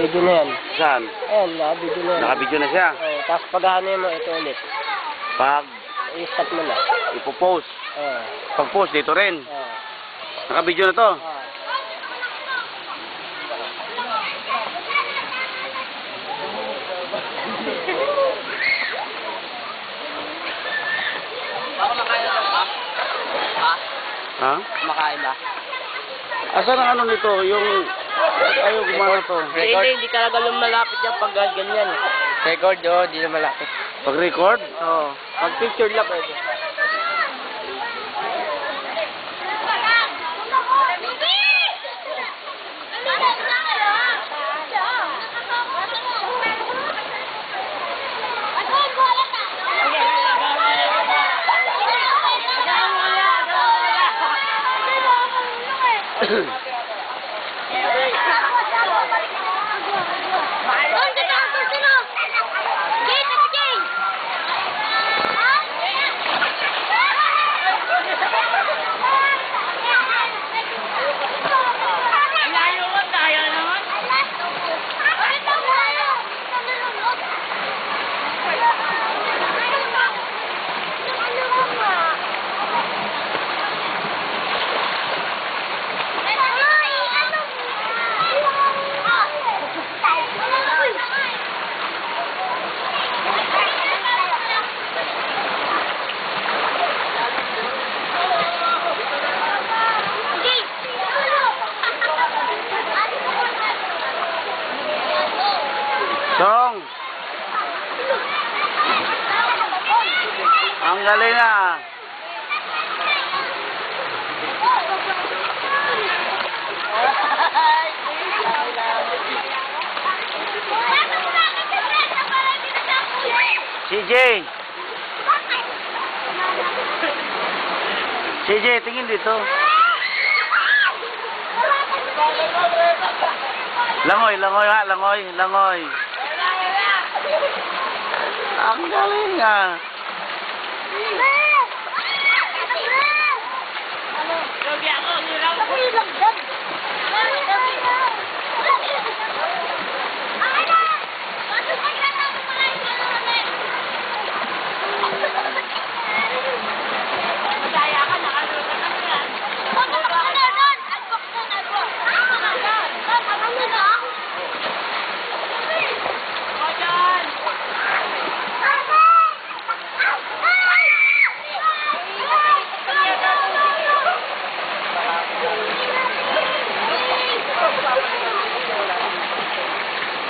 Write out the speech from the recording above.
Naka-video na yan. Saan? Ayan, naka-video na yan. Naka-video na siya. Oo, tapos pag-ano mo, ito ulit. Pag I-stop mo na. ipopost. Oo. Pag-post dito rin. Oo. Naka-video na to. Oo. Ha? Kumakain ba? Asan ang ano nito? Yung ayaw gumana to. Hindi talaga lumalapit yan pag ganyan. Record, di na malapit. Pag-record? Oo. Pag picture lang pwede. Song! Ang galing ah! CJ! CJ, tingin dito. Langoy, langoy ha, langoy, langoy. Ang galing ah. Ano? Lagi ako,